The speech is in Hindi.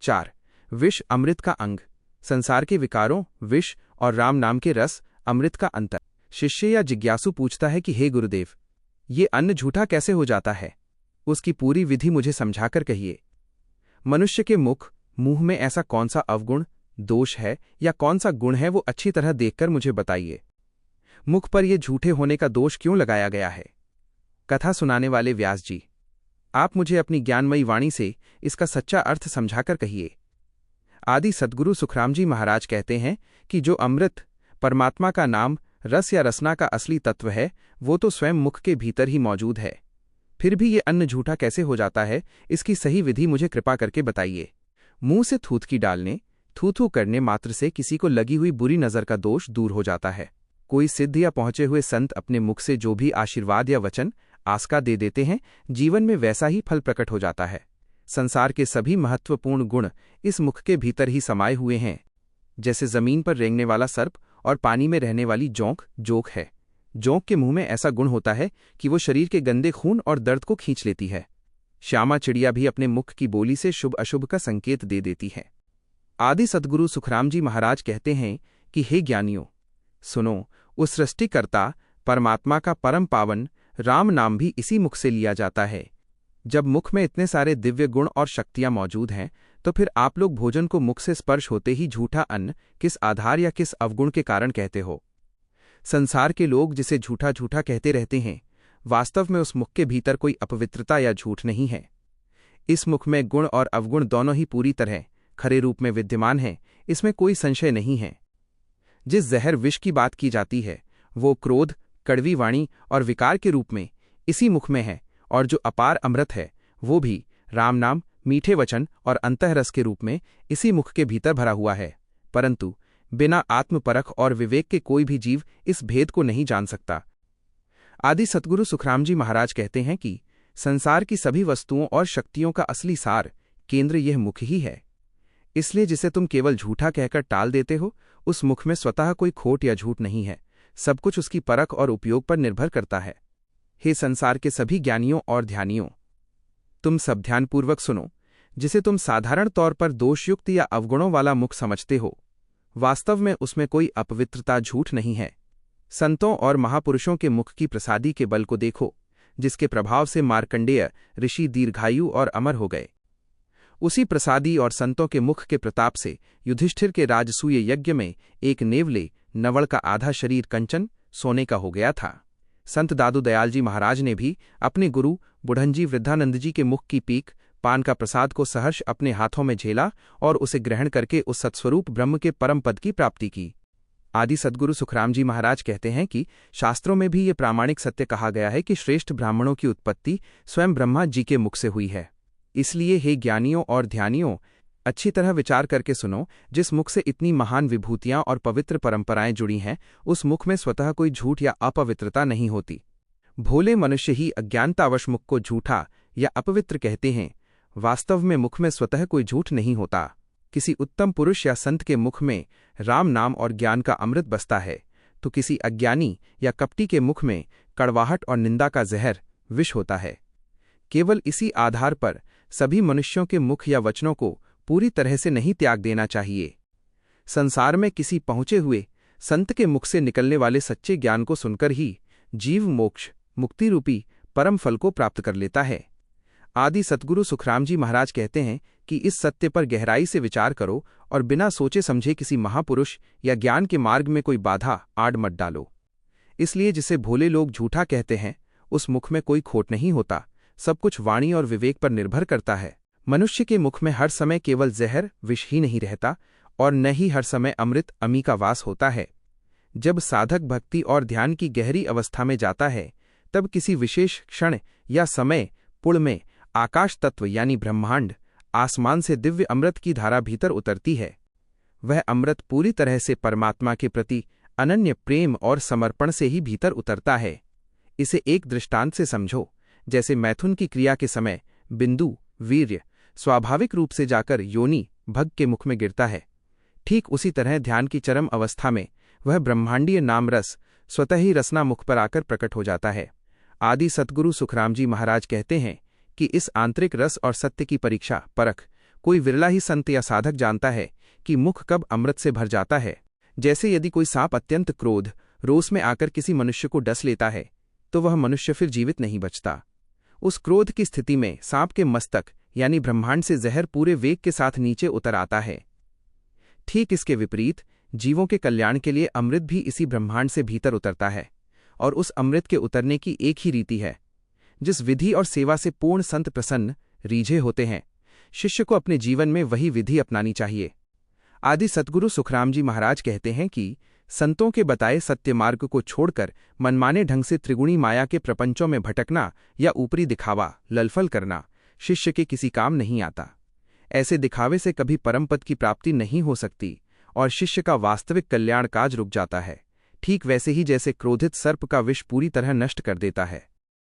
4 विष अमृत का अंग। संसार के विकारों, विष और राम नाम के रस अमृत का अंतर। शिष्य या जिज्ञासु पूछता है कि हे गुरुदेव, ये अन्न झूठा कैसे हो जाता है? उसकी पूरी विधि मुझे समझाकर कहिए। मनुष्य के मुंह में ऐसा कौन सा अवगुण, दोष है या कौन सा गुण है, वो अच्छी तरह देखकर मुझे बताइए। मुख पर यह झूठे होने का दोष क्यों लगाया गया है? कथा सुनाने वाले व्यास जी, आप मुझे अपनी ज्ञानमयी वाणी से इसका सच्चा अर्थ समझाकर कहिए। आदि सद्गुरु सुखराम जी महाराज कहते हैं कि जो अमृत, परमात्मा का नाम, रस या रसना का असली तत्व है, वो तो स्वयं मुख के भीतर ही मौजूद है। फिर भी ये अन्न झूठा कैसे हो जाता है, इसकी सही विधि मुझे कृपा करके बताइए। मुंह से थूथकी डालने, थू करने मात्र से किसी को लगी हुई बुरी नज़र का दोष दूर हो जाता है। कोई सिद्ध या पहुंचे हुए संत अपने मुख से जो भी आशीर्वाद या वचन, आस्का दे देते हैं, जीवन में वैसा ही फल प्रकट हो जाता है। संसार के सभी महत्वपूर्ण गुण इस मुख के भीतर ही समाये हुए हैं। जैसे जमीन पर रेंगने वाला सर्प और पानी में रहने वाली जोंक है। जोंक के मुंह में ऐसा गुण होता है कि वो शरीर के गंदे खून और दर्द को खींच लेती है। श्यामा चिड़िया भी अपने मुख की बोली से शुभ अशुभ का संकेत दे देती है। आदि सद्गुरु सुखराम जी महाराज कहते हैं कि हे ज्ञानियों, सुनो, उस सृष्टिकर्ता परमात्मा का परम पावन राम नाम भी इसी मुख से लिया जाता है। जब मुख में इतने सारे दिव्य गुण और शक्तियां मौजूद हैं, तो फिर आप लोग भोजन को मुख से स्पर्श होते ही झूठा अन्न किस आधार या किस अवगुण के कारण कहते हो? संसार के लोग जिसे झूठा झूठा कहते रहते हैं, वास्तव में उस मुख के भीतर कोई अपवित्रता या झूठ नहीं है। इस मुख में गुण और अवगुण दोनों ही पूरी तरह खरे रूप में विद्यमान हैं, इसमें कोई संशय नहीं है। जिस जहर विष की बात की जाती है, वो क्रोध, कड़वी वाणी और विकार के रूप में इसी मुख में है, और जो अपार अमृत है, वो भी राम नाम, मीठे वचन और अंतःरस के रूप में इसी मुख के भीतर भरा हुआ है। परंतु बिना आत्मपरख और विवेक के कोई भी जीव इस भेद को नहीं जान सकता। आदि सद्गुरु सुखराम जी महाराज कहते हैं कि संसार की सभी वस्तुओं और शक्तियों का असली सार केंद्र यह मुख ही है। इसलिए जिसे तुम केवल झूठा कहकर टाल देते हो, उस मुख में स्वतः कोई खोट या झूठ नहीं है। सब कुछ उसकी परख और उपयोग पर निर्भर करता है। हे संसार के सभी ज्ञानियों और ध्यानियों, तुम सब ध्यानपूर्वक सुनो। जिसे तुम साधारण तौर पर दोषयुक्त या अवगुणों वाला मुख समझते हो, वास्तव में उसमें कोई अपवित्रता, झूठ नहीं है। संतों और महापुरुषों के मुख की प्रसादी के बल को देखो, जिसके प्रभाव से मार्कंडेय ऋषि दीर्घायु और अमर हो गए। उसी प्रसादी और संतों के मुख के प्रताप से युधिष्ठिर के राजसूय यज्ञ में एक नेवले नवल का आधा शरीर कंचन, सोने का हो गया था। संत दादू दयाल जी महाराज ने भी अपने गुरु बुढ़ंजी वृद्धानंद जी के मुख की पीक, पान का प्रसाद को सहर्ष अपने हाथों में झेला और उसे ग्रहण करके उस सत्स्वरूप ब्रह्म के परम पद की प्राप्ति की। आदि सद्गुरु सुखराम जी महाराज कहते हैं कि शास्त्रों में भी ये प्रामाणिक सत्य कहा गया है कि श्रेष्ठ ब्राह्मणों की उत्पत्ति स्वयं ब्रह्मा जी के मुख से हुई है। इसलिए हे ज्ञानियों और ध्यानियों, अच्छी तरह विचार करके सुनो। जिस मुख से इतनी महान विभूतियां और पवित्र परंपराएं जुड़ी हैं, उस मुख में स्वतः कोई झूठ या अपवित्रता नहीं होती। भोले मनुष्य ही अज्ञानतावश मुख को झूठा या अपवित्र कहते हैं। वास्तव में मुख में स्वतः कोई झूठ नहीं होता। किसी उत्तम पुरुष या संत के मुख में राम नाम और ज्ञान का अमृत बसता है, तो किसी अज्ञानी या कपटी के मुख में कड़वाहट और निंदा का जहर, विष होता है। केवल इसी आधार पर सभी मनुष्यों के मुख या वचनों को पूरी तरह से नहीं त्याग देना चाहिए। संसार में किसी पहुंचे हुए संत के मुख से निकलने वाले सच्चे ज्ञान को सुनकर ही जीव मोक्ष, मुक्ति रूपी परम फल को प्राप्त कर लेता है। आदि सद्गुरु सुखराम जी महाराज कहते हैं कि इस सत्य पर गहराई से विचार करो और बिना सोचे समझे किसी महापुरुष या ज्ञान के मार्ग में कोई बाधा आड़ मत डालो। इसलिए जिसे भोले लोग झूठा कहते हैं, उस मुख में कोई खोट नहीं होता। सब कुछ वाणी और विवेक पर निर्भर करता है। मनुष्य के मुख में हर समय केवल जहर, विष ही नहीं रहता, और न ही हर समय अमृत, अमी का वास होता है। जब साधक भक्ति और ध्यान की गहरी अवस्था में जाता है, तब किसी विशेष क्षण या समय पुण्य में आकाश तत्व यानी ब्रह्मांड, आसमान से दिव्य अमृत की धारा भीतर उतरती है। वह अमृत पूरी तरह से परमात्मा के प्रति अनन्य प्रेम और समर्पण से ही भीतर उतरता है। इसे एक दृष्टांत से समझो। जैसे मैथुन की क्रिया के समय बिंदु, वीर्य स्वाभाविक रूप से जाकर योनि, भग के मुख में गिरता है, ठीक उसी तरह ध्यान की चरम अवस्था में वह ब्रह्मांडीय नाम रस स्वतः ही रसना मुख पर आकर प्रकट हो जाता है। आदि सद्गुरु सुखराम जी महाराज कहते हैं कि इस आंतरिक रस और सत्य की परीक्षा, परख कोई विरला ही संत या साधक जानता है कि मुख कब अमृत से भर जाता है। जैसे यदि कोई सांप अत्यंत क्रोध रोष में आकर किसी मनुष्य को डस लेता है तो वह मनुष्य फिर जीवित नहीं बचता। उस क्रोध की स्थिति में सांप के मस्तक यानी ब्रह्मांड से जहर पूरे वेग के साथ नीचे उतर आता है। ठीक इसके विपरीत जीवों के कल्याण के लिए अमृत भी इसी ब्रह्मांड से भीतर उतरता है, और उस अमृत के उतरने की एक ही रीति है। जिस विधि और सेवा से पूर्ण संत प्रसन्न रीझे होते हैं, शिष्य को अपने जीवन में वही विधि अपनानी चाहिए। आदि सद्गुरु सुखराम जी महाराज कहते हैं कि संतों के बताए सत्य मार्ग को छोड़कर मनमाने ढंग से त्रिगुणी माया के प्रपंचों में भटकना या ऊपरी दिखावा ललफल करना शिष्य के किसी काम नहीं आता। ऐसे दिखावे से कभी परम पद की प्राप्ति नहीं हो सकती और शिष्य का वास्तविक कल्याण काज रुक जाता है, ठीक वैसे ही जैसे क्रोधित सर्प का विष पूरी तरह नष्ट कर देता है।